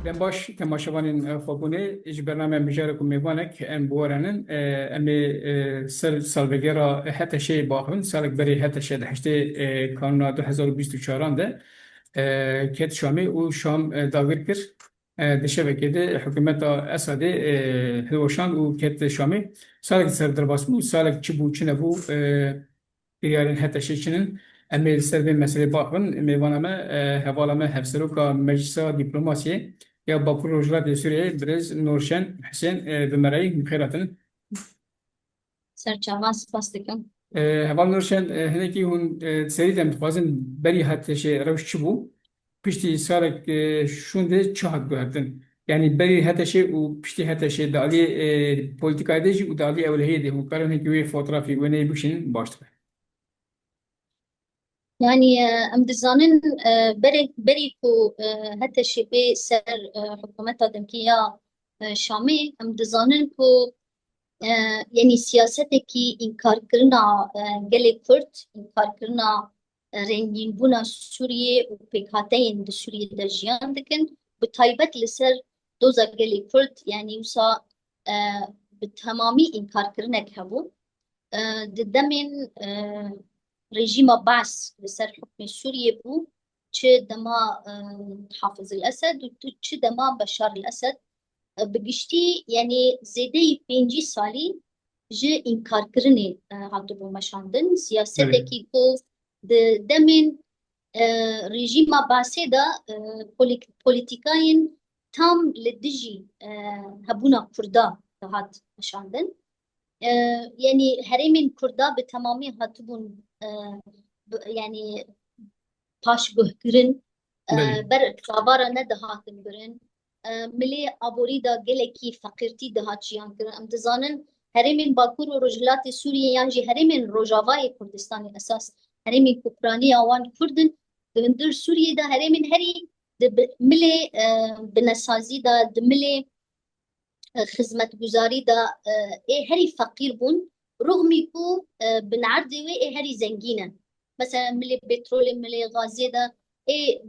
دم باش تماشاوانین خوابونه اج برنامه مجارکم میوانک ام بورانن امی سالوگرا حتی شی باخن سالک بری حتی شی دهشته کانون 2024 ده کت شامی و شام داور کر دشه وکیده حکومت اساده هلوشان و کت شامی سالک سر درباس بو سالک چی بو چنه بو دیارین حتی شی چنن امی سر به مسئله باخن میوانمه حوالمه هفسروکا مجلس دیپلماسی یا باکور روجلات سوریه برز نورشن حسین بمرای مخیراتن سرچاوان سپاس دکم. هوال نورشن هنگی هون سری دم خوازن بری حتی شه روش چی بو پشتی سالک شونده چه حد گوهردن yani beri hete şey u pişti hete şey dali politikayı da u dali evliye de hu karın ki ve fotoğrafı ve ne bu şeyin başta. يعني ام دزانن بريكو هتا شبه سر حكومتا دمكية شامي ام دزانن كو يعني سياستكي انكار كرنا گلي كرد انكار كرنا رنگين بونا سوريا و پيكاتين د سوريا د جيان دكن بتايبت لسر دوزا گلي كرد يعني وسا بتمامي انكار كرنا كهبو ددمن رژیم بعث لسر حکم سوریه بو چه دما حافظ الأسد و چه دما بشار الأسد بگشتی یعنی زیده 5 سالی جه انکار کرنه هاتو بو مشاندن سیاسته Evet. کی کو دمن رژیم بعثه دا پولیتیکاین tam لدجی هبونا کردا هات مشاندن yani herimin kurda bi tamamı hatibun yani paşguhkirin Beli. ber tabara ne dahatin kirin milli abori da geleki fakirti dahatçiyan kirin em dizanin herimin Bakur û Rojhilatê Sûriyê yan jî herêmên Rojavayê Kurdistanê esas herêmên Kupraniya wan Kurdin di hindir Sûriyê de herêmên herî di milê bi nesazî da di milê خدمتگزاری دا هری فقیر بون رغمی کو بنعرض و هری زنگینه مثلا ملی پترول ملی غازی دا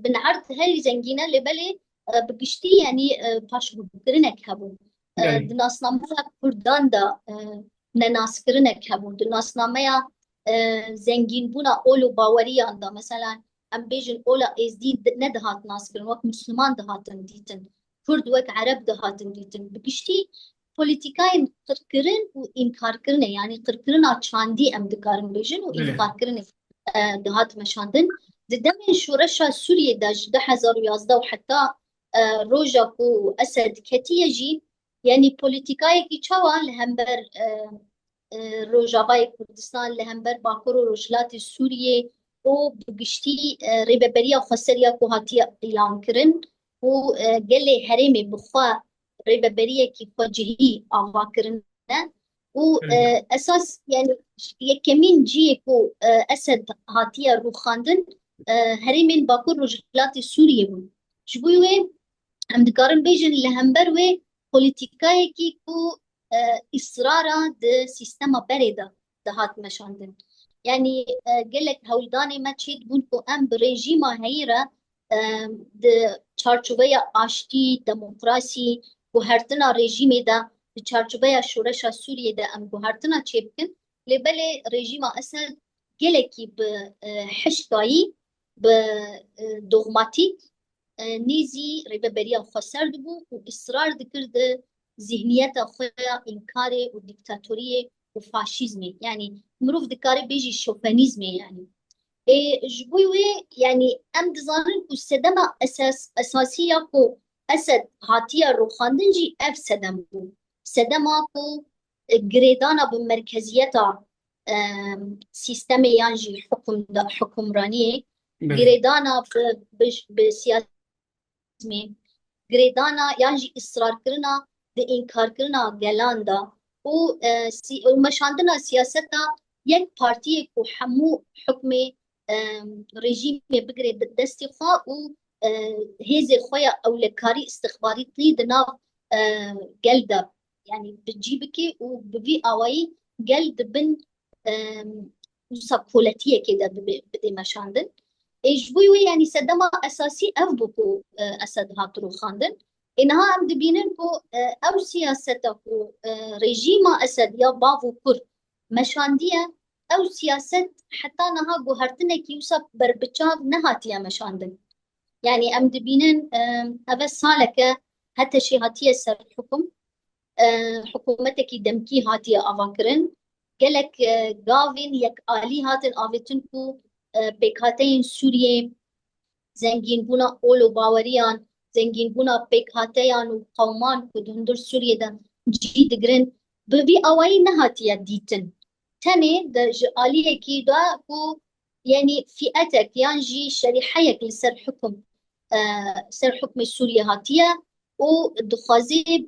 بنعرض هری زنگینه لبلی بگشتی یعنی پاش بکرنک هبون Beli. دناسنامه کردان دا نناس کرنک هبون دناسنامه زنگین بونا اولو باوریان دا مثلا ام بیجن اولا ازدی ندهات ناس کرن وقت مسلمان دهاتن دیتن Kurd vek Arab dihatin dîtin bigiştî polîtîkayên qirkirin û înkarkirinê yanî qirkirina çandî em dikarin bêjin û Beli. înkarkirinê dihat meşandin di demên şoreşa Sûriyê de ji 2011 û heta roja ku Esed ketiye jî yanî polîtîkayekî çawa li hember Rojavayê Kurdistan li hember Bakur û Rojhilatê Sûriyê û bigiştî rêveberiya xweseriya ku hatiye îlan kirin و گله هرمی بخوا ریببریه کی فجهی آوا کرنه و Evet. اساس یعنی یکمین جیه کو اسد هاتیه رو خواندن هرمین باکور رجلات سوریه بون جبوی هم دکارن بیجن لهمبر و پولیتیکای کی کو اصرارا د سیستما بریده دهات مشاندن یعنی گلک هولدانی ما چید بون کو ام برژیما هیره د چارچوبه آشتی دموکراسی گوهرتنا رژیمی دا د چارچوبه شورش سوریه دا ام گوهرتنا چیبکن لبله رژیم اسد گلکی به حشتایی به دوغماتیک نیزی ریببریا خسرد بو و اصرار دکرد ذهنیت خویا انکار و دیکتاتوری و فاشیزمی یعنی مروف دکاره بیجی شوفنیزمی یعنی جبوي يعني ام دزانن كو سدما اساسيه كو اسد هاتيه روخاندنجي اف سدم بو سدما كو جريدانا بمركزيتا سيستم يانجي حكمرانيه Beli. جريدانا بسياسه جريدانا يانجي اصرار كرنا د انكار كرنا جلاندا و مشاندنا سياستا یک پارتی کو همو حکم رژیم بگیره دستی خواه و هیز خواه اولکاری استخباری ترید ناف گلده یعنی بجیب که و بوی آوایی گلد بن وصا کولتیه که ده بده مشاندن اجبوی يعني سدما اساسي اف بوكو اسد هاترو خاندن إنها أم دبينن كو أو سياسة كو ريجيما أسد يا بافو كر مشاندية أو سياسة حتى نها جوهرتنا كيوسف بربتشاف نهاتيا مشاندن يعني أم دبينن هذا سالكة حتى شي هاتية سر الحكم حكومتك دمكي هاتية أفاكرن قالك غافين يك آلي هاتن آفتنكو بكاتين سوريا زنگین بونا اولو باوریان زنگین بونا پیکاتیان و قومان که دهندر سوریه دا جی دگرن ببی اوایی نهاتیه دیتن تنه در جعالیه کی دا کو يعني فئتك ينجي شريحيك لسر حكم سر حكم سوريا هاتية ودخازي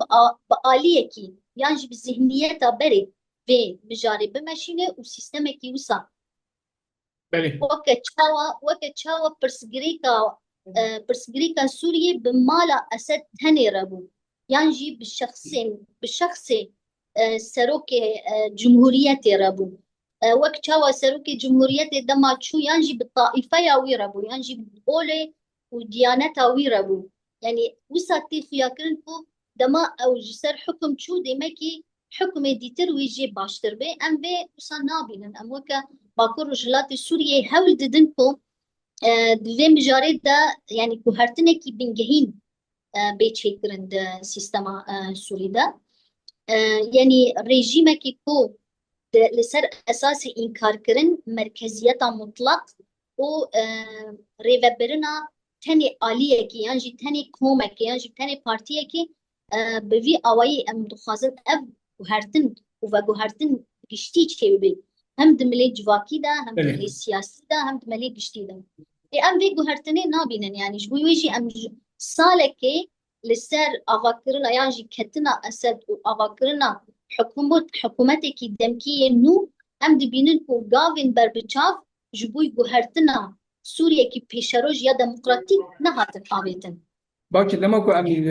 بآلية كي ينجي بالذهنية بري في بجاري بمشينة وسيستمك يوسع بله وكتشاوا برسجريكا سوريا بمالا أسد هني ربو ينجي بالشخص سروك جمهورية ربو وكتشاوا سروك جمهورية دما تشو ينجي بالطائفة ياوي ربو ينجي بأولي وديانتا وي ربو يعني وساتي خياكرنكو دما أو جسر حكم تشو ديمكي حكم ديتر ويجي باشتر بي أم بي وصا نابينن أم وكا باكور رجلات سوريا هول ددنكو دوی مجارد دا يعني كوهرتنه كي بنجهين بيتشي كرند سيستما سوري دا يعني ريجيما كي كو لسر أساس إنكار كرن مركزية مطلق و ريفبرنا تاني آلية كي ينجي تاني كومة كي ينجي تاني بارتية كي بوي أواي أم دخازن أف كوهرتن وفاكوهرتن گشتی چه ببین هم دملی جواکی دا هم بله دملی سیاسی دا هم دملی گشتی دا ام وی گوهرتنه نابینن يعني جبوی ویجی ام سالكي لسر افاكرنا يعني كتنا اسد و افاكرنا حكومتك دمكية نو ام دبینن کو گاوین بربچاف جبوی گوهرتنا سوريا كي بيشروج يا ديمقراطيك نهاتن آبيتن باكي لما كو أمي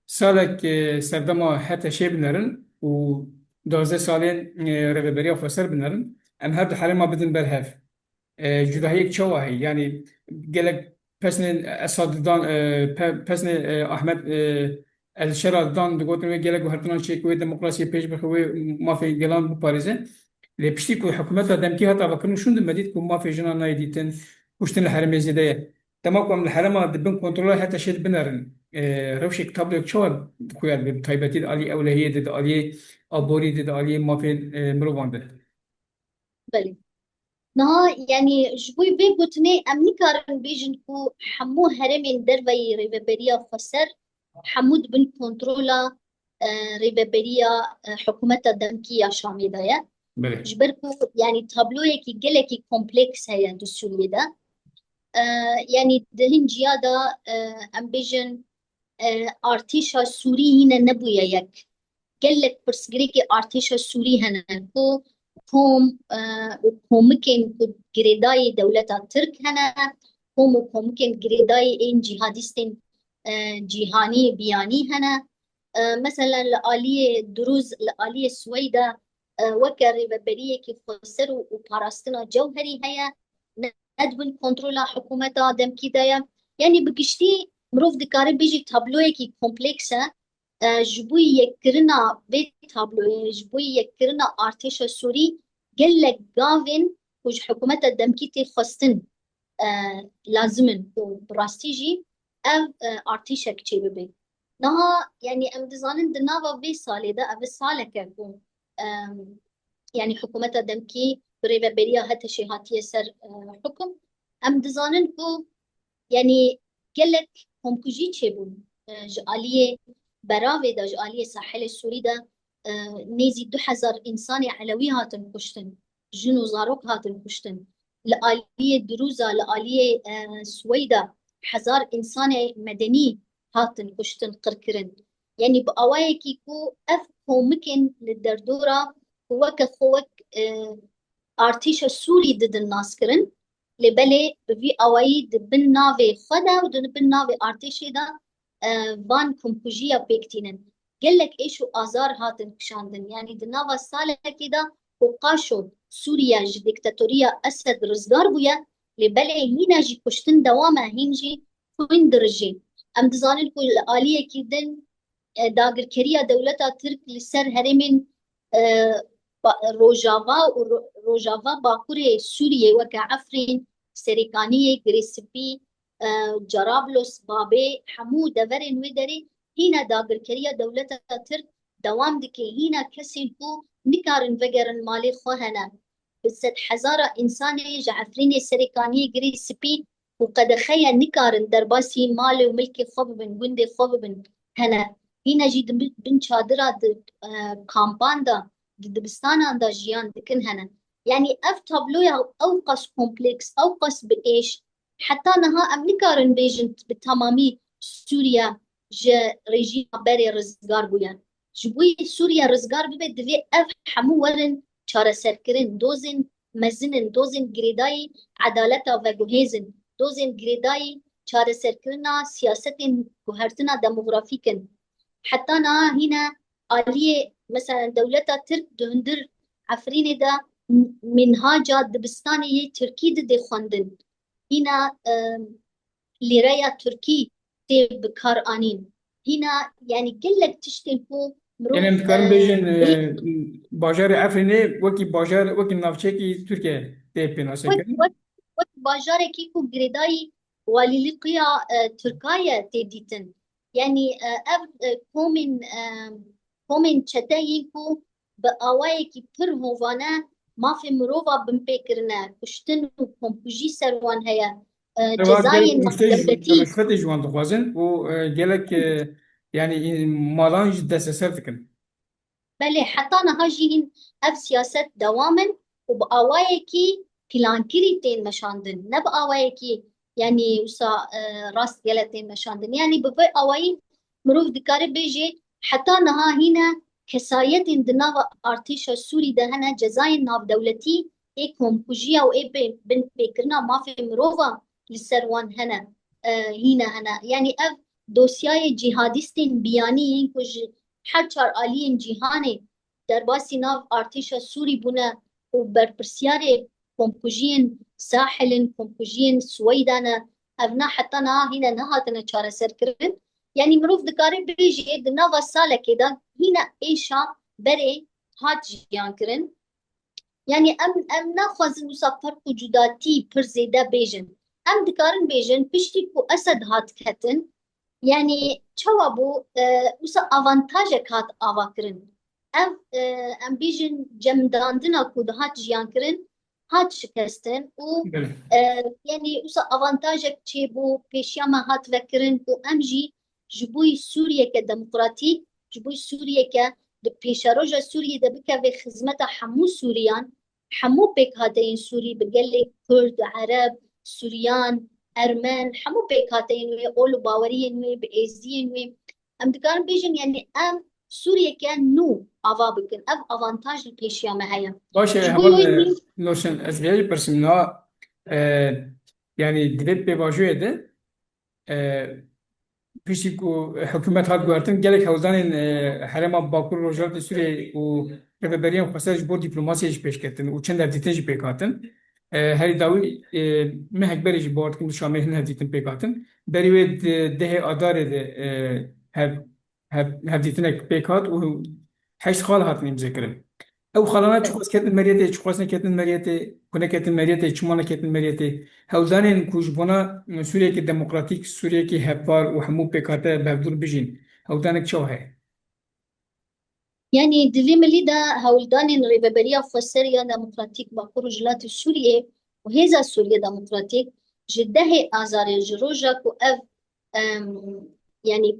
سالك سردما حتى شيء بنرن و 12 سالين ربيبريا فسر بنرن أم هاد حالي ما بدن برهف جداهيك شواهي يعني قالك بسن أساد دان بسن أحمد الشرع دان دقوتن قالك وهرتنا شيء كوي ديمقراطية بيش بخوي ما في جلان بباريزه لبشتي كو حكومة دمكي هتا بكرن شون دمديت كو ما في جنا نايديتن وشتن الحرم زيدايا تماكم الحرم دبن كنترول حتى شيء بنرن روشي كتاب لك شو بخويا بتايبتي علي أولوية دد علي أبوري دد علي ما في مروان ده بلي نها يعني جبوي بي قوتني امني كارن بيجن كو حمو هرمين دروي ريبابيريا فسر حمود بن كنترولا ريبابيريا حكومة دمكية شامي دايا بله جبركو يعني تابلو يكي جلكي كومبلكس هيا دو سوريا دا يعني دهن جيادا ام بيجن ارتيشا سوري هنا نبويا يك قالك برسجريكي ارتيشا سوري هنا كو هم وممكن جريداي دولة ترك هنا هم وممكن جريداي إن جهاديستين جيهاني بياني هنا مثلا لآلية دروز لآلية سويدة وكر ببرية كيف خسروا وباراستنا جوهري هيا ندبن كنترولا حكومة دم كدايا يعني بقشتي مروف دكاري بيجي تابلوه كي كومبلكسة جبوي يكرنا بيت تابلو جبوي يكرنا ارتش سوري قلك قافن وج حكومة الدمكيتي خستن لازمن براستيجي او ارتشك چه ببي نها يعني ام دزانن دناوا في سالي دا او سالك يكون يعني حكومة الدمكي بريبا بريا هتشي هاتي سر حكم ام دزانن كو يعني قلك هم كجي چه بون جالية براوي دا جالية ساحل السوري دا نيزي 2000 إنسان علوي هاتن كشتن جنو زاروك هاتن كشتن لآلية دروزة لآلية سويدة 1000 إنسان مدني هاتن كشتن قركرن يعني بأوايكي كو أفكو ممكن للدردورة وكا خوك ارتيش السوري ضد الناس كرن لبلي بفي أواي دبن نافي خدا ودبن نافي ارتيشي دا بان كومبوجيا بيكتينن قال لك ايشو ازار هاتن كشاندن يعني دناوا سالة كده وقاشو سوريا جي ديكتاتوريا اسد رزقار بويا لبلي هنا جي كشتن دوامة هنجي كوين درجين ام دزانن کو آلیه کی دن داگرکریه دولتا ترک لسر هرمین روجاوا و روجاوا باکوری سوریه وکا عفرین سریکانیه گریسپی جرابلس بابه حمو دورن و داری هینا داگرکریه دولتا ترک دوام دکه هینا کسی کو نکارن وگرن مالی خواهنه بسد هزار انسان جعفرین سریکانیه گریسپی وقد خيا نكارن درباسي مال وملك خوب بن گند خوب بن هنا هنا جي بن چادرا كامبان دا دبستان دا جيان دكن هنا يعني اف تابلويا اوقس كومبلكس اوقس بايش حتى نها ام نكارن بيجن بالتمامي سوريا جا ريجيم بري رزقار بويان جبوي سوريا رزقار ببي دلي اف حمو ورن چارة سركرن دوزن مزنن دوزن گريداي عدالتا و گوهيزن دوزن گریدای چاره سرکرنا سیاست گوهرتنا دموغرافیکن حتی نا هنا آلیه مثلا دولتا ترک دهندر عفرین دا منهاجا دبستانی ترکی ده خواندن هنا لیریا ترکی ده بکار آنین هنا يعني قلك تشتين کو يعني مروف متكرم بيجن باجار عفريني وكي باجار وكي نافشيكي تركيا تيبين وقت أسكن وقت وقت باجاري كيكو جريداي واليلقيا تركايا تيديتن يعني اف كومن چتايكو بأواي كي پر هوانا ما في مروفا بمبكرنا كشتن وكمبوجي سروان هيا رواق جالك جزاين مشتاج دولتي رشوة جوان دخوازن وجالك يعني مالان جدا سرتكن بله حتى نهاجين اف سياسات دواما وبأوايكي بلانكيري تين مشاندن نبأوايكي يعني وسا راس يلتين مشاندن يعني بفي أواي مروف دكاري بيجي حتى نها هنا كسايت دناوا ارتيشا سوري دهنا جزاين ناف دولتي اي كومبوجيا و اي بن بيكرنا ما في مروفا لسروان هنا هنا يعني اف دوسياي جهاديستين بياني كوج هر چار آلین جیهانه در باسی ناو ارتش سوری بونه و برپرسیار کمپوژین ساحل کمپوژین سویدانه ابنا حتی نا هنا نهاتنا چاره سر کرن يعني مروف دكاري بيجي دناوا سالة كده هنا ايشا بري هات جيان كرن يعني ام ناخذ نوسا فرق جداتي پر زيدا بيجن ام دكارن بيجن پشتی کو اسد هات كتن يعني چوابو وسا avantaje kat ava kirin ev em bêjin cemdandina ku dihat jiyan kirin hat şikestin û yani wisa avantajek çêbû pêşiya me hat vekirin û em jî ji bo Sûriyeke demokratîk ji bo Sûriyeke di pêşeroja Sûriyê de bikeve xizmeta hemû Sûriyan hemû pêk hateyên Sûrî bi gelê Kurd Ereb Sûriyan ارمن همو پیکاتین وی اولو باورین وی به ازدین وی ام دکان بیشن یعنی ام سوریه که نو آوا بکن اف آوانتاج پیشیا مهیا باشه همان نوشن از بیایی پرسیمنا yani dibet be vajoye de pişik ku hükümet hat guartin gelek havzanın herema Bakur Rojava Suriye u rehberiyen xwesaj bo diplomasiye ji pêş ketin û çend hevdîtin jî pêk hatin herî dawî mehek berê jî bawar dikim di Şamê hin hevdîtin pêk hatin berî wê dehê adarê de hevdîtinek pêk hat û heşt xal hatin imzêkirin ew xalana çi xwest ketin meriyetê çi xwest neketin meriyetê ku neketin meriyetê çima neketin meriyetê hewzanên ku ji bona Sûriyekî demokratîk Sûriyekî hevpar û hemû pêk hate bevdûr bijîn hewdanek çawa heye يعني دلي مليدا هولدان ريبابريا فسريا ديمقراطيك باكور جلات سوريا وهذا سوريا ديمقراطيك جده آزار جروجا كو اف يعني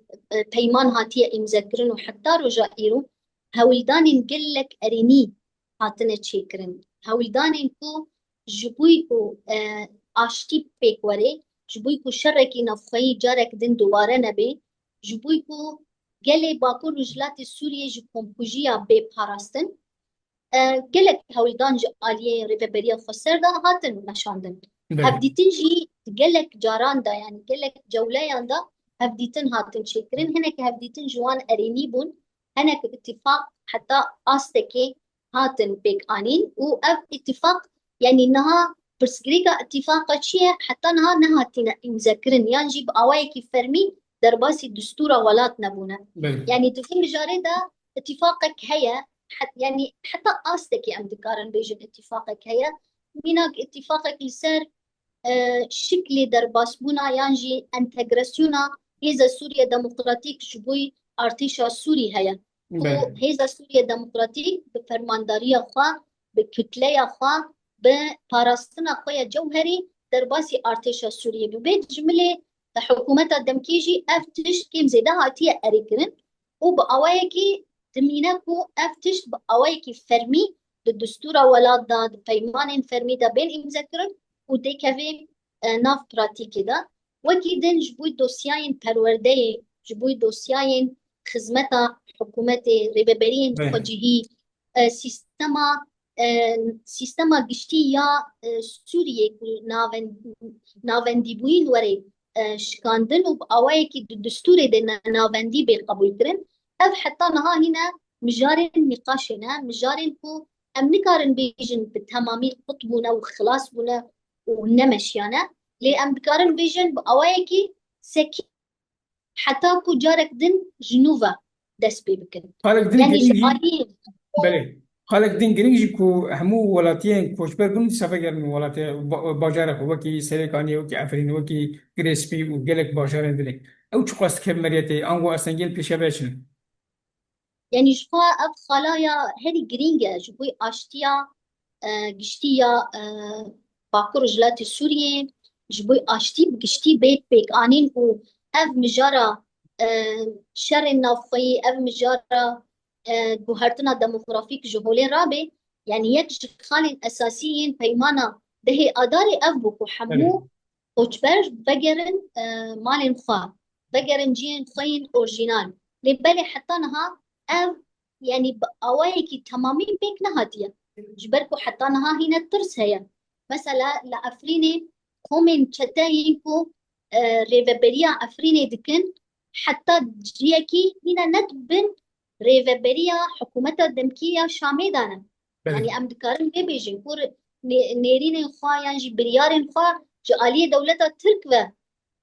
بيمان هاتية امذكرن وحتى رجا ايرو هولدان نقلك اريني هاتنا تشيكرن هولدان كو جبويكو اشتي بيك وري جبويكو شركي نفخي جارك دين دوباره نبي جبويكو گله باکور رجلات سوریه جی کمپوژیا به پاراستن گله هولدان جی آلیه ریبریا خسر دا هاتن نشاندن هفدیتن جی گله جاران دا يعني گله جولایان دا هفدیتن هاتن شکرین هنک هفدیتن جوان ارینی بون هنک اتفاق حتى آستكي هاتن بيك آنين و اف اتفاق يعني نها برسكريكا اتفاق شيء حتى نها نهاتنا مذكرن يعني جيب اوايكي فرمي درباسي دستورا ولات نبونا بله يعني تفهم بجاري دا اتفاقك هيا يعني حتى قاستك يا أمدكارن بيجن اتفاقك هيا ميناك اتفاقك يسر شكل درباس بونا يانجي انتجراسيونا هيزا سوريا ديمقراطيك جبوي ارتيشا سوري هيا بله و هيزا سوريا ديمقراطيك بفرمانداريا خوا بكتليا خوا بباراستنا خويا جوهري درباسي ارتيشا سوريا ببيت جملة حكومة دمكيجي افتش كيم زيدا هاتيا اريكرن وبأوايكي دميناكو افتش بأوايكي فرمي الدستور ولاد دا بيمان فرمي دا بين امذكرن وديكافي ناف براتيكي دا وكيدن جبوي دوسياين پرورده جبوي دوسياين خدمتا حكومتي ريبابرين بله خجهي سيستما گشتي يا سوريا ناوندي بوين وري شكاندن وبأوايكي دستوري دي ناوندي بقبول كرن اف حتى نها هنا مجارن نقاشنا مجارن كو ام نكارن بيجن بالتمامي قطبنا وخلاص بنا ونمشيانا لي ام بكارن بيجن بأوايكي سكي حتى كو جارك دن جنوبا دس بي بكن خالق دين يعني جرينجي جعالي بله خالق دين جرينجي كو همو ولاتين كوشبر بن سفر من ولاتي باجارك وكي سريكاني وكي عفرين وكي كريسبي وجلك باجارين دلك او تشخص كم مريتي انغو اسنجل بيشابشن يعني شفا اف خلايا هذه جرينجا جبوي اشتيا قشتيا باكور جلاتي سوريين جبوي اشتي بقشتي بيت بيك انين و اف مجارة شر النافقي اف مجارة بوهرتنا ديموغرافيك جهولين رابي يعني يك خالين اساسيين بيمانا دهي اداري اف بوكو بله حمو وجبرج بقرن مالين خوا بقرن جين خين اورجينال لبالي حتى نها اف يعني بأوايكي تمامين بيك نهاتيا جبركو حتى نها هنا الترس هيا مثلا لأفريني كومين تشتاينكو ريفابريا أفريني دكن حتى جيكي هنا ندبن ريفابريا حكومة دمكية شامي دانا بله يعني أم دكارن بيجن كور نيرين خوا يعني بريارين خوا جالية دولة تركوا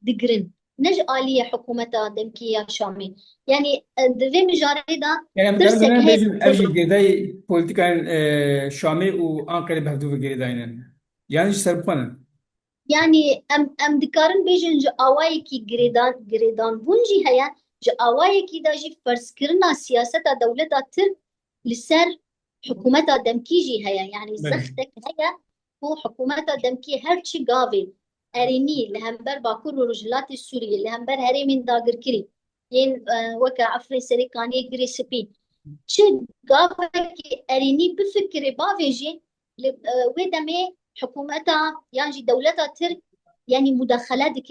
دقرن نج آلية حكومة دمكية شامي يعني دوی مجاری دا يعني مثلا ترسك مثلا هي بيجن افجي جرداي بوليتيكان شامي وانقره بهدوف جرداينن يعني سربخانن يعني ام دكارن بيجن جو آوائی کی گریدان بونجی هيا جو آوائی کی دا جی فرس کرنا سیاست دولت تر لسر حكومة دمكيجي هيا يعني بله زختك هيا هو حكومة دمكي هرچی قاوي أريني لهمبر باكور رجلات السورية لهمبر هري من داگر كري ين وكا عفري سريكاني گري سبي چه قاوكي أريني بفكر باويجي ودمي حكومتها يعني دولتها ترك يعني مداخلاتك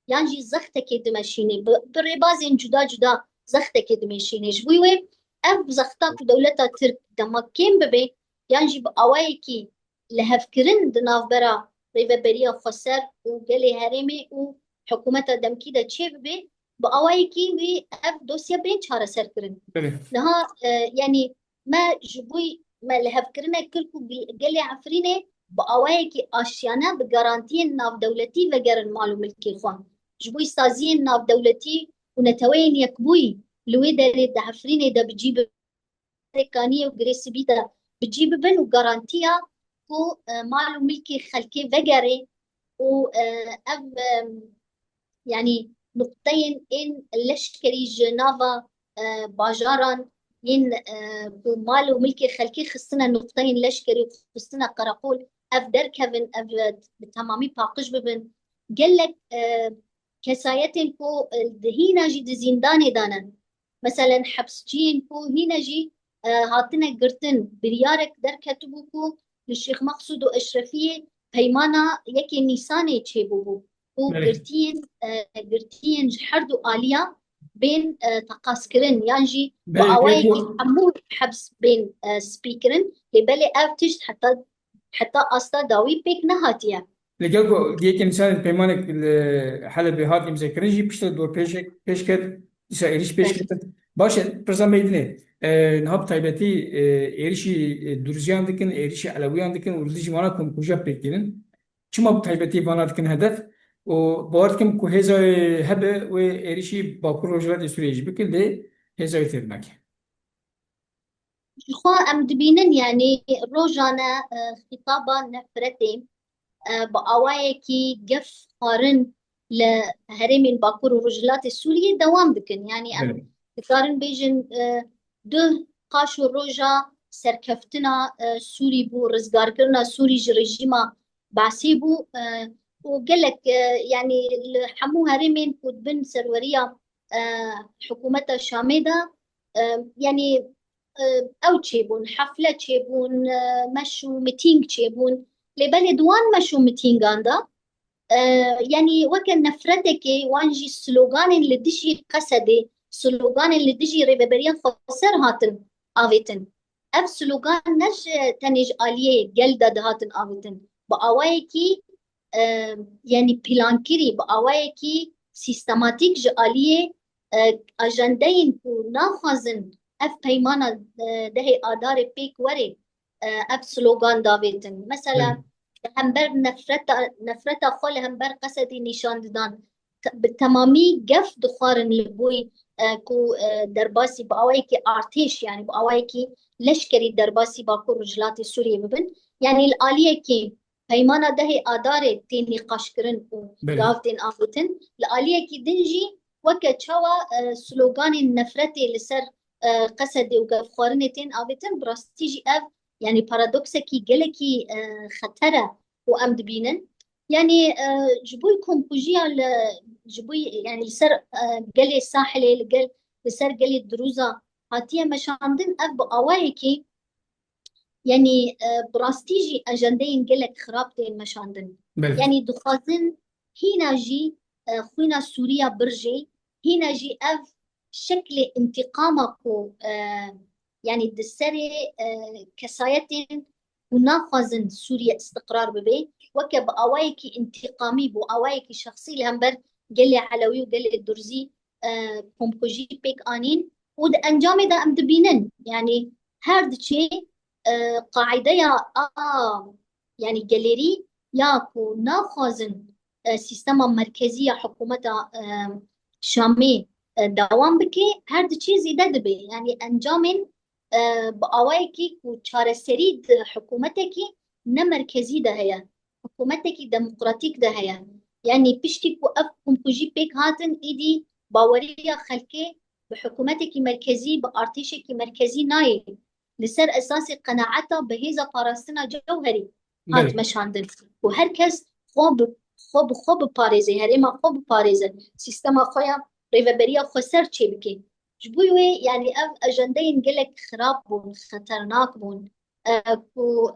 يعني زختك دمشيني بالربازين جدا جدا زختك دمشيني جوي اف زختا دولتها ترك دما كيم ببي يعني بأوايكي لهفكرن دناف برا ريبابريا خسر وقالي هرمي وحكومتها دمكي دا تشي ببي بأوايكي وي اف دوسيا بين شهر سر كرن بله لها يعني ما جبوي ما لهفكرنا كلكو قالي عفريني بأوايكي آشيانا بجارانتين ناف دولتي وجرن مالو ملكي خوان جبوي سازين ناف دولتي ونتوين يكبوي لوي داري دعفريني دا بجيب ريكانية وجريسي بيتا بجيب بن وجارانتيا كو مالو ملكي خلكي وجري و أف يعني نقطتين إن لشكري جنافا باجاران ين مالو ملكي خلكي خصنا نقطتين لشكري خصنا قراقول اف دركبن اف بتمامي باقش ببن قال لك كسايتين كو هنا جي زنداني دانا مثلا حبس جين كو هنا جي هاتنا قرتن بريارك دركتبو كو للشيخ مقصود واشرفيه هيمانا يكي نيساني تشيبوبو كو بله قرتين حردو آلية بين تقاسكرين يعني بله بأوايكي كيكو حمود حبس بين سبيكرين لبالي افتش حتى أصلا داوي بيك نهاتيا لجلكو جيك انسان بيمانك حلب هات امزا كرنجي بيشتغل دور بيش كد يسا ايريش بيش كد باشه برزان ميدني نهاب تايبتي ايريشي درزيان دكن ايريشي علويان دكن ورليجي وانا كم كوجا بيكين چما تايبتي وانا دكن هدف و باوركم كو هزا هبه و اريشي باكور وجرات سوريج بكل ده هزا ترناك. خو ام دبینن يعني روجانا خطابا نفرتي بأوايكي قف قارن لهرمين باكور ورجلات السورية دوام بكن يعني ام بله. قارن بيجن ده قاشو روجا سركفتنا سوري بو رزقار كرنا سوري رجيما بعسي بو وقالك يعني حمو هرمين كود بن سرورية حكومة شامدة يعني او تشيبون حفلة تشيبون مشو ميتينج تشيبون لبلد وان مشو ميتينغاندا يعني وكان نفرتك وانجي سلوغان اللي دجي قصدي سلوغان اللي دجي ريبابريان خسر هاتن آويتن اف سلوغان نش تنج آلية جلدة دهاتن آويتن بأوايكي يعني بلانكيري بأوايكي سيستماتيك جآلية أجندين كو ناخذن اف بيمانا دهي آدار بيك وري اف سلوغان داويتن مثلا بله. همبر نفرتا خول همبر قصدی نشان دادن بالتمامی گف دخارن لبوی کو درباسی با اوایی که ارتش يعني با اوایی که لشکری درباسی با کو رجلات سوریه ببن يعني الآلية كي پیمانا ده آدار تینی قاشکرن و بله. گافتین آفتن الآلية كي دنجي وكا تشاوا سلوغان النفرتي لسر قصدي وقف خارنتين آفتن براستيجي اف يعني بارادوكسكي جلكي خطرة وأم دبينن يعني جبوي كومبوجيا جبوي يعني لسر قلي الساحلي لسر قلي الدروزة هاتية مشاندن أب أوايكي يعني براستيجي أجندين قلك خرابتين مشاندن بله. يعني دخازن هنا جي خوينا سوريا برجي هنا جي أف شكل انتقامكو يعني دسري كسايتين وناخذن سوريا استقرار ببي وكب أوايكي انتقامي بو أوايكي شخصي لهمبر قال لي علوي وقال لي الدرزي كومبوجي بيك آنين ود أنجامي دا أم دبينن يعني هارد شيء قاعدة يا يعني جاليري ياكو ناخذن سيستما مركزية حكومة شامي دوام بكي هرد چیزی ده دبی يعني انجامن بأوايكي و چارەسەری حكومتكي نمركزي ده هيا حكومتكي ديمقراطيك ده هيا يعني بشتي كو اف كومبوجي بيك هاتن ايدي باورية خلقي بحكومتكي مركزي بارتيشكي مركزي ناي لسر اساسي قناعته بهيزا قراستنا جوهري هات بله. مشاندن وهركز خوب پاريزي هريما خوب پاريزه سيستما خويا ريفابريا خسر چه بكي جبوي يعني اف اجندين قلك خراب بون خطرناك بون كو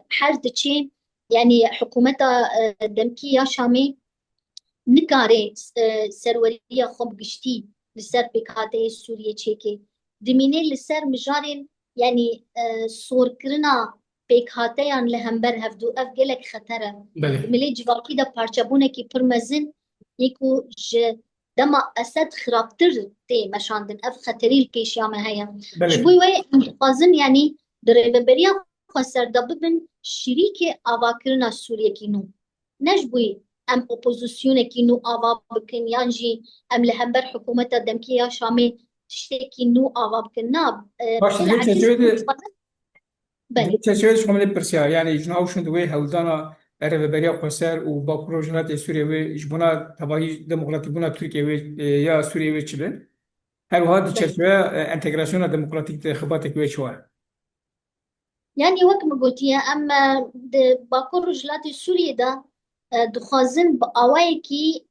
حرد چه يعني حكومتا دمكية شامي نكاري سرورية خوب قشتي لسر بكاتي سوريا چيكي دميني لسر مجارين يعني صور كرنا بكاتيان لهمبر هفدو اف قلك خطره بله. ملي جواكي دا پارچابونه كي پرمزن يكو دما اسد خرابتر تي مشاندن اف خطري البيشيامه هيا بله. جبوي وي انتقازن يعني دريبريا خسر دبن شريك اواكرنا سوريا كينو نجبوي ام اوبوزيسيون كينو اوا بكن يانجي ام لهمبر حكومه دمكيه شامي تشتكي نو اوا بكن ناب باش دبي العزيز تسوي دبي بلي تسوي شو من البرسيا يعني جناو شو دوي هولدانا عرب بريا قصر وباكور وجرات سوريا وجبنا تبعي ديمقراطي بنا تركيا يا سوريا وشبه هل هذا بلي تشريع انتجراسيون ديمقراطيك خباتك وشوا. يعني وك ما قلت يا اما باكور رجلات سوريا دا دخازن بأوايكي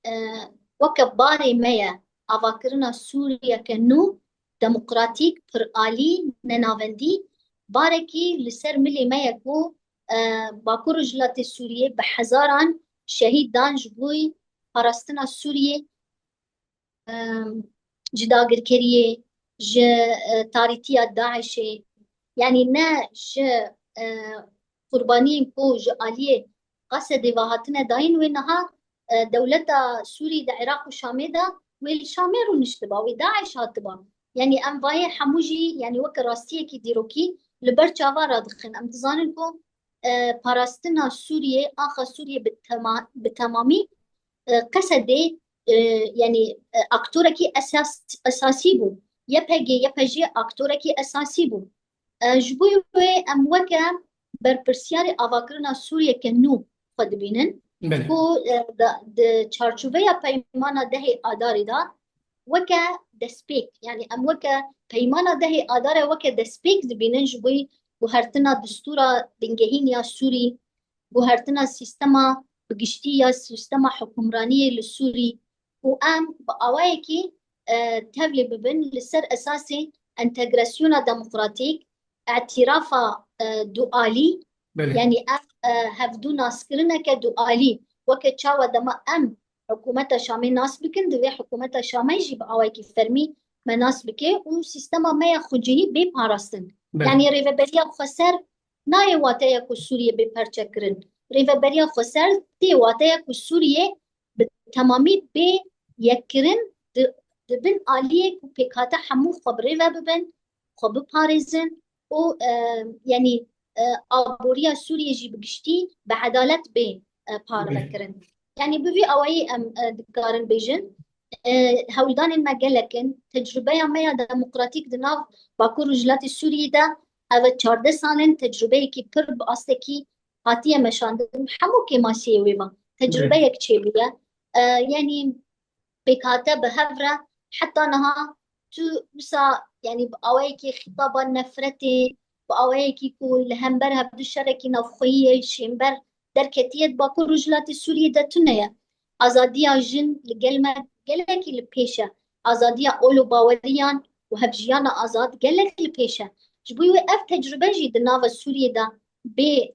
وك باري ميا افاكرنا سوريا كنو ديمقراطيك پر آلي نناوندي باركي لسر ملي ميا كو باكور رجلات سوريا بحزاران شهيد دان جبوي پرستنا سوريا جداگر كريه ج تاريتيا داعشي يعني نا ج قربانين كو ج آلية قصد وهاتنا داين وينها دولتا سوري دا عراق وشامي دا والشامير ونشتبا وداعش هاتبا يعني ام باي حموجي يعني وك راستيه كي ديروكي لبر چاوا رادخن ام تزانن كو باراستنا سوريا اخا سوريا بتمامي قصدي يعني اكتوركي اساسي بو يبهجي اكتوركي اساسي بو جبوي ام وكا برپرسیار آواکرنا سوریه که نو خود بینن بله کو د چارچوبه پیمانا ده آداری دا وكا دسبيك يعني ام وكا بيمانا ده آداره وكا دسبيك دبينن جبوي بوهرتنا دستورا دنگهين يا سوري بوهرتنا سيستما بگشتي يا سيستما حكمرانية للسوري وام بأوايكي تبلي ببن لسر أساسي انتجراسيونا ديمقراطيك اعترافا دؤالي بله يعني هفدو ناسكرنا كدؤالي وكا تشاوى دما ام حكومة شامي ناس بكن دوی حكومة شامي يجيب أوايكي فرمي ما ناس بكي وسيستما ما يخجيه بي باراستن بله يعني ريفابريا خسر ناي واتايا كو سوريا بي پرچكرن ريفابريا خسر تي واتايا كو سوريا بتمامي بي يكرن دبن آلية كو بيكاتا حمو خبريفا ببن خب باريزن و يعني آبوريا سوريا جي بگشتي بعدالت بي بله بارفكرن يعني بفي أوي أم دكارن بيجن هولدان ما قالكن تجربة ما ديمقراطيك دناف باكو رجلات السوري دا أو 14 سالن تجربة كي قرب أصلكي هاتية مشاندن حمو كما سيويما تجربة بله يكتشيبية يعني بكاتا بهفرة حتى نها تو بسا يعني بأويكي خطابا نفرتي بأويكي كل همبر هبدو شركي نفخية شمبر دركتيت باكو رجلات السوري دا تنيا آزاديا جن لقلمة قلك البيشة آزاديا أولو باوريان وهبجيانا آزاد قلك البيشة جبوي اف تجربة جي دناف السوري دا بي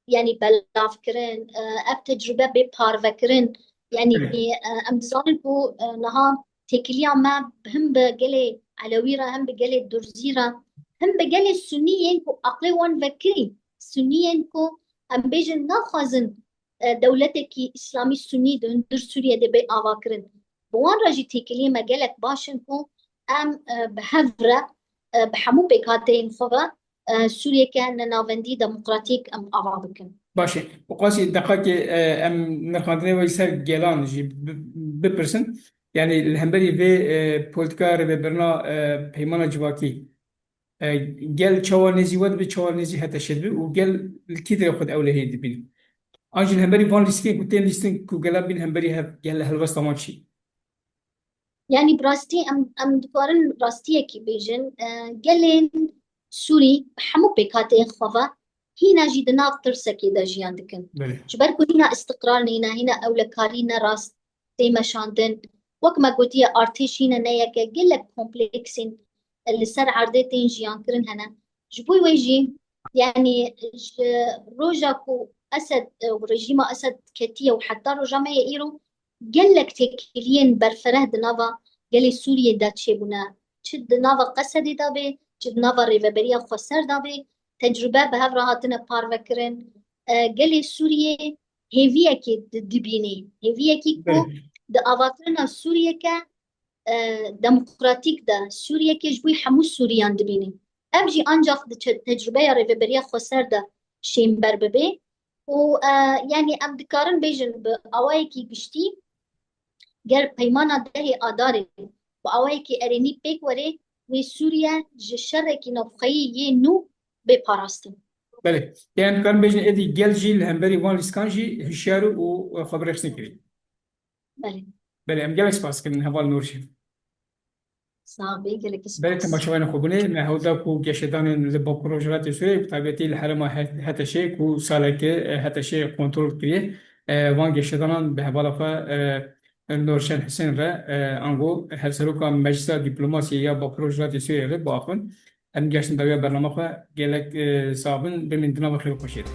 يعني بلافكرن اف تجربة بي بارفكرن يعني بله ام دزانن بو نها تكليا ما هم بقلي علويرة هم بقلي درزيرة هم بقلي السنيين كو أقلي وان فكري السنيين كو ام بيجن ناخذن دولتك إسلامي سني در سوريا دي بي آواكرن بوان راجي تكليا ما قلك باشن كو ام بهفرة بحمو بكاتين خوا سوريا كان نافندي ديمقراطيك ام آوابكن باشه وقاسی دقیقه ام نخواندنه و سر گلان جی بپرسن یعنی الهمبری و پولیتیکا رو برنا پیمان جواکی گل چوارنزی ود به چوارنزی حتی شد و گل کی در خود اوله دبین آنجل همبری وان لیستی کو تیم لیستن کو گلا بین همبری هف گل هلوست تماشی يعني براستي ام دكارن راستيه كي بيجن قالين سوري حمو بكاتين خوا هنا جدنا ترسكي دا جيان دكن بله جبركو هنا استقرار هنا اولكارينا راستي مشاندن وكما قلتي ارتيشينا نياكا قلك كومبلكسين اللي سر عردتين جيان كرن هنا جبوي ويجي يعني روجاكو اسد ورجيم اسد كتيه وحتى روجا ما يقيرو قالك تكلين برفره دنافا قالي سوريا دا تشيبونا تشد دنافا قصدي دابي تشد نافا ريفابريا خسر دابي تجربة بهفرا هاتنا بارفكرن قالي سوريا هيفيا كي دبيني هيفيا كي كو بله دا افاكرنا سوريا كا ديمقراطيك دا سوريا كي جبوي حمو سوريان دبيني امجي انجاق تجربة ريفابريا خسر دا شيمبر ببي و يعني ام دكارن بيجن بأوايكي بشتي گر پیمانا ده آداره و أوايكي أريني بيك وري و سوريا جشركي نفخي ينو بپاراستن بله یعنی کار بیشتر ادی گل جی الهمبری وان لیسکان جی هشیارو و خبر خسته کری بله بله ام گلک سپاس کردن حوال نورشی صعبه گلك بله سپاس تماشاوان خوبونه نه هودا کو گشتان لب پروژرات سوی بطبیعتی الحرم حتی شی کو سالک حتی شی کنترل کریه وان گشتانان به حوالف نورشن حسین را انگو هر سروکا مجلس دیپلماسی یا با پروژرات سوی را باخن ام گشتن دویا برنامه خو گلک صابن به من دنا بخیر خوشید